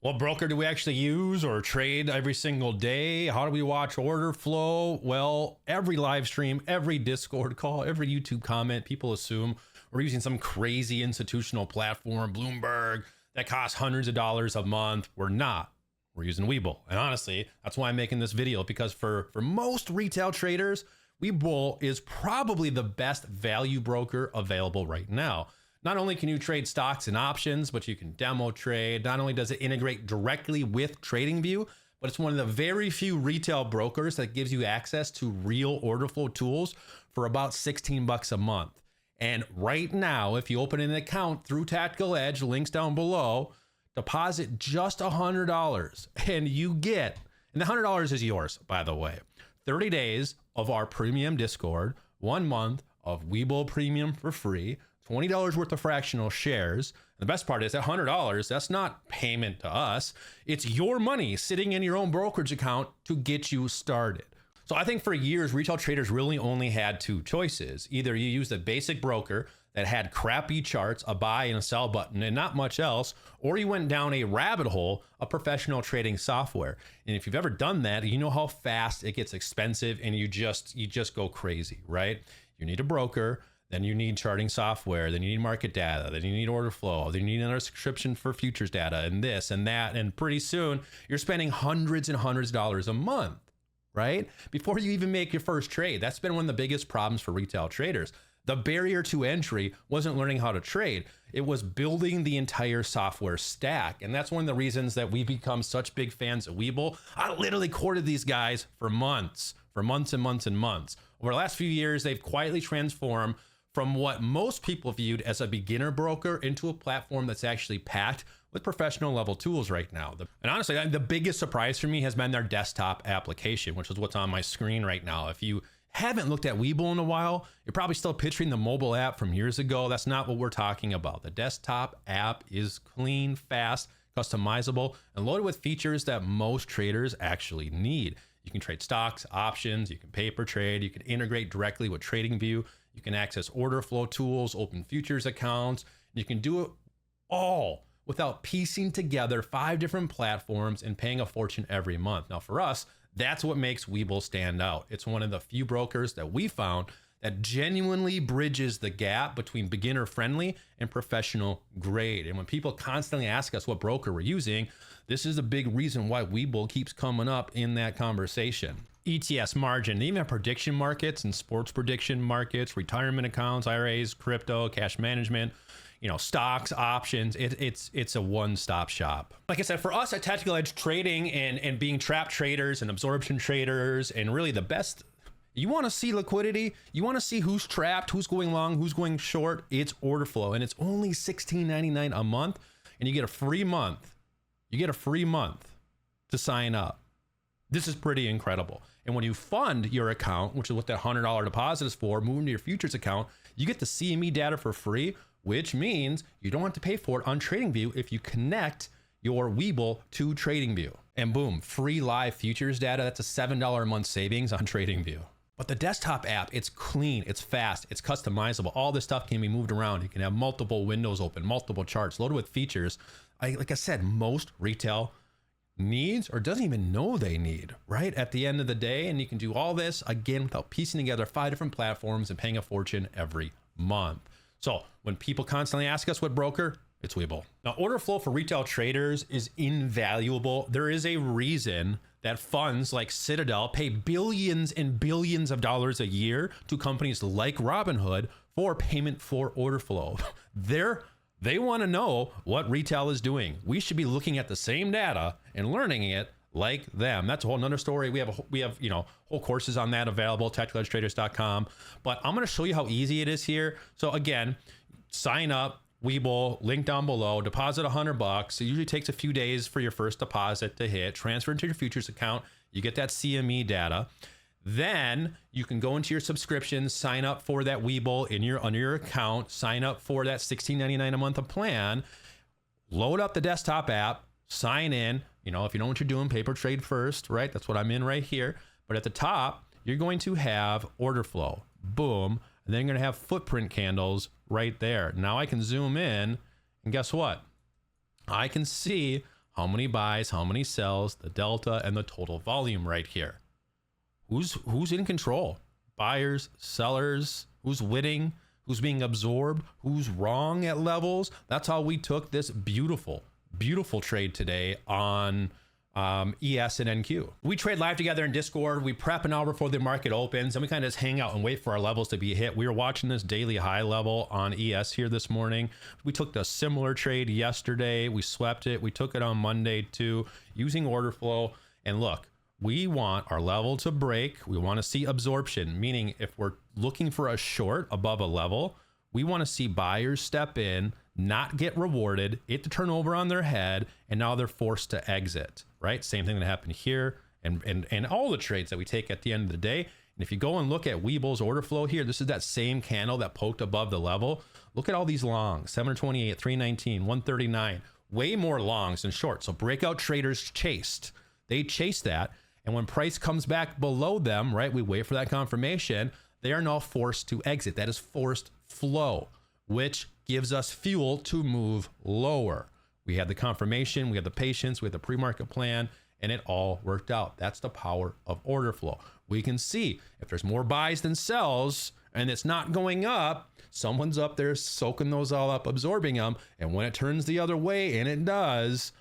What broker do we actually use or trade every single day? How do we watch order flow? Well, every live stream, every Discord call, every YouTube comment, people assume we're using some crazy institutional platform, Bloomberg, that costs hundreds of dollars a month. We're not. We're using Webull. And honestly, that's why I'm making this video, because for most retail traders, Webull is probably the best value broker available right now. Not only can you trade stocks and options, but you can demo trade. Not only does it integrate directly with TradingView, but it's one of the very few retail brokers that gives you access to real order flow tools for about 16 bucks a month. And right now, if you open an account through Tactical Edge, links down below, deposit just $100 and you get, and the $100 is yours, by the way, 30 days of our premium Discord, 1 month of Webull Premium for free, $20 worth of fractional shares. And the best part is that $100, that's not payment to us. It's your money sitting in your own brokerage account to get you started. So I think for years, retail traders really only had two choices. Either you use the basic broker that had crappy charts, a buy and a sell button, and not much else, or you went down a rabbit hole of professional trading software. And if you've ever done that, you know how fast it gets expensive and you just go crazy, right? You need a broker. Then you need charting software, then you need market data, then you need order flow, then you need another subscription for futures data and this and that. And pretty soon you're spending hundreds and hundreds of dollars a month, right? Before you even make your first trade. That's been one of the biggest problems for retail traders. The barrier to entry wasn't learning how to trade. It was building the entire software stack. And that's one of the reasons that we've become such big fans of Webull. I literally courted these guys for months and months and months. Over the last few years, they've quietly transformed from what most people viewed as a beginner broker into a platform that's actually packed with professional level tools right now. And honestly, the biggest surprise for me has been their desktop application, which is what's on my screen right now. If you haven't looked at Webull in a while, you're probably still picturing the mobile app from years ago. That's not what we're talking about. The desktop app is clean, fast, customizable, and loaded with features that most traders actually need. You can trade stocks, options, you can paper trade, you can integrate directly with TradingView, you can access order flow tools, open futures accounts, and you can do it all without piecing together 5 different platforms and paying a fortune every month. Now for us, that's what makes Webull stand out. It's one of the few brokers that we found that genuinely bridges the gap between beginner friendly and professional grade. And when people constantly ask us what broker we're using, this is a big reason why Webull keeps coming up in that conversation. ETS margin, they even have prediction markets and sports prediction markets, retirement accounts, IRAs, crypto, cash management, stocks, options. It's a one-stop shop. Like I said, for us at Tactical Edge, trading and being trap traders and absorption traders, and really the best, you want to see liquidity, you want to see who's trapped, who's going long, who's going short, it's order flow. And it's only $16.99 a month, and you get a free month. You get a free month to sign up. This is pretty incredible. And when you fund your account, which is what that $100 deposit is for, moving to your futures account, you get the CME data for free, which means you don't have to pay for it on TradingView if you connect your Webull to TradingView. And boom, free live futures data. That's a $7 a month savings on TradingView. But the desktop app, it's clean, it's fast, it's customizable. All this stuff can be moved around. You can have multiple windows open, multiple charts, loaded with features. Like I said, most retail needs or doesn't even know they need, right? At the end of the day, and you can do all this again without piecing together 5 different platforms and paying a fortune every month. So when people constantly ask us what broker, it's Webull. Now, order flow for retail traders is invaluable. There is a reason that funds like Citadel pay billions and billions of dollars a year to companies like Robinhood for payment for order flow. They want to know what retail is doing. We should be looking at the same data and learning it like them. That's a whole nother story. We have whole courses on that available, tacticaledgetraders.com. But I'm going to show you how easy it is here. So again, sign up, Webull, link down below, deposit $100. It usually takes a few days for your first deposit to hit, transfer into your futures account. You get that CME data. Then you can go into your subscriptions, sign up for that Webull under your account, sign up for that $16.99 a month of plan, load up the desktop app, sign in. If you know what you're doing, paper trade first, right? That's what I'm in right here. But at the top, you're going to have order flow, boom. And then you're going to have footprint candles right there. Now I can zoom in and guess what? I can see how many buys, how many sells, the delta, and the total volume right here. Who's in control? Buyers, sellers, who's winning, who's being absorbed, who's wrong at levels. That's how we took this beautiful trade today on ES and NQ. We trade live together in Discord. We prep an hour before the market opens, and we kind of just hang out and wait for our levels to be hit. We were watching this daily high level on ES here this morning. We took a similar trade yesterday. We swept it. We took it on Monday too, using order flow. And look, we want our level to break. We want to see absorption, meaning if we're looking for a short above a level, we want to see buyers step in, not get rewarded, it to turn over on their head, and now they're forced to exit, right? Same thing that happened here and all the trades that we take at the end of the day. And if you go and look at Webull's order flow here, this is that same candle that poked above the level. Look at all these longs, 728, 319, 139, way more longs than shorts. So breakout traders chased. They chased that. And when price comes back below them, right, we wait for that confirmation, they are now forced to exit. That is forced flow, which gives us fuel to move lower. We had the confirmation, we had the patience, we had the pre-market plan, and it all worked out. That's the power of order flow. We can see if there's more buys than sells and it's not going up, someone's up there soaking those all up, absorbing them. And when it turns the other way, and it does,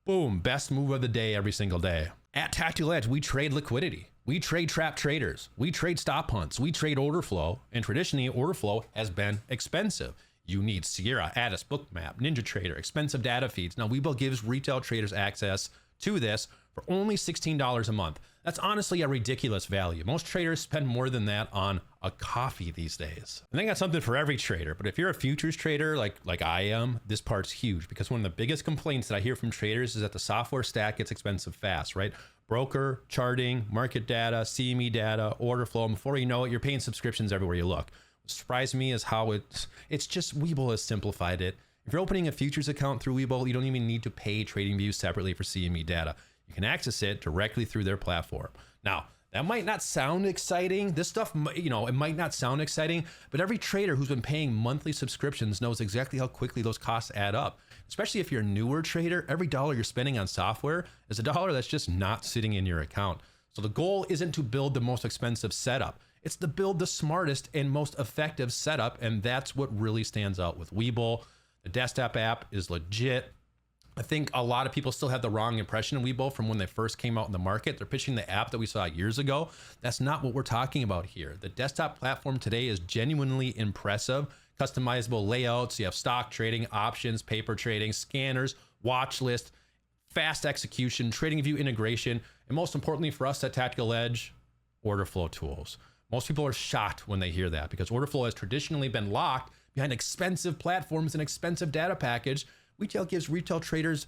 boom, best move of the day every single day. At Tactical Edge, we trade liquidity. We trade trap traders. We trade stop hunts. We trade order flow. And traditionally, order flow has been expensive. You need Sierra, Addis, Bookmap, NinjaTrader, expensive data feeds. Now, Webull gives retail traders access to this for only $16 a month. That's honestly a ridiculous value. Most traders spend more than that on a coffee these days. And they got something for every trader. But if you're a futures trader like I am, this part's huge, because one of the biggest complaints that I hear from traders is that the software stack gets expensive fast, right? Broker, charting, market data, CME data, order flow. And before you know it, you're paying subscriptions everywhere you look. What surprised me is how it's just Webull has simplified it. If you're opening a futures account through Webull, you don't even need to pay TradingView separately for CME data. You can access it directly through their platform. Now, that might not sound exciting. This stuff, it might not sound exciting, but every trader who's been paying monthly subscriptions knows exactly how quickly those costs add up. Especially if you're a newer trader, every dollar you're spending on software is a dollar that's just not sitting in your account. So the goal isn't to build the most expensive setup. It's to build the smartest and most effective setup, and that's what really stands out with Webull. The desktop app is legit. I think a lot of people still have the wrong impression of Webull from when they first came out in the market. They're pitching the app that we saw years ago. That's not what we're talking about here. The desktop platform today is genuinely impressive. Customizable layouts. You have stock trading, options, paper trading, scanners, watch list, fast execution, TradingView integration, and most importantly for us at Tactical Edge, order flow tools. Most people are shocked when they hear that because order flow has traditionally been locked behind expensive platforms and expensive data package. Webull gives retail traders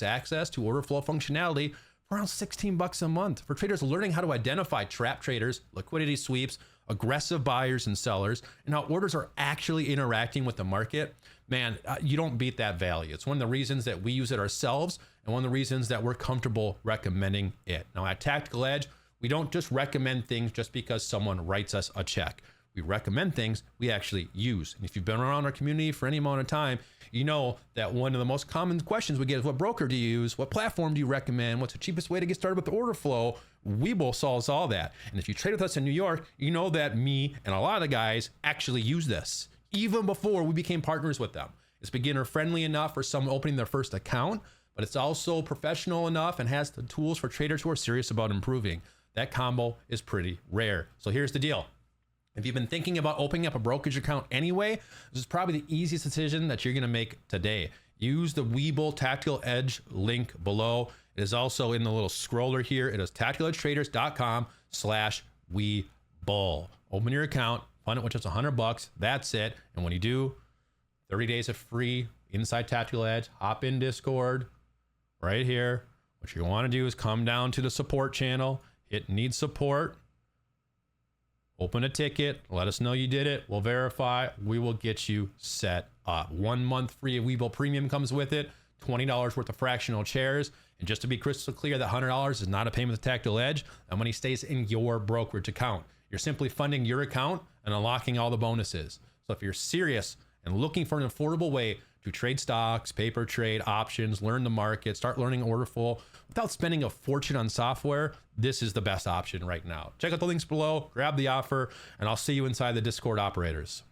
access to order flow functionality for around $16 a month for traders learning how to identify trap traders, liquidity sweeps, aggressive buyers and sellers, and how orders are actually interacting with the market. Man, you don't beat that value. It's one of the reasons that we use it ourselves and one of the reasons that we're comfortable recommending it. Now at Tactical Edge, we don't just recommend things just because someone writes us a check. We recommend things we actually use. And if you've been around our community for any amount of time, you know that one of the most common questions we get is what broker do you use? What platform do you recommend? What's the cheapest way to get started with the order flow? Webull solves all that. And if you trade with us in New York, you know that me and a lot of the guys actually use this even before we became partners with them. It's beginner friendly enough for someone opening their first account, but it's also professional enough and has the tools for traders who are serious about improving. That combo is pretty rare. So here's the deal. If you've been thinking about opening up a brokerage account anyway, this is probably the easiest decision that you're going to make today. Use the Webull Tactical Edge link below. It is also in the little scroller here. It is tacticaledgetraders.com/Webull. Open your account, fund it with just $100. That's it. And when you do, 30 days of free inside Tactical Edge. Hop in Discord right here. What you want to do is come down to the support channel. Hit need support. Open a ticket, let us know you did it. We'll verify. We will get you set up. 1 month free of Webull Premium comes with it. $20 worth of fractional shares. And just to be crystal clear, that $100 is not a payment to Tactical Edge. That money stays in your brokerage account. You're simply funding your account and unlocking all the bonuses. So if you're serious and looking for an affordable way to trade stocks, paper trade, options, learn the market, start learning Orderflow without spending a fortune on software, this is the best option right now. Check out the links below, grab the offer, and I'll see you inside the Discord operators.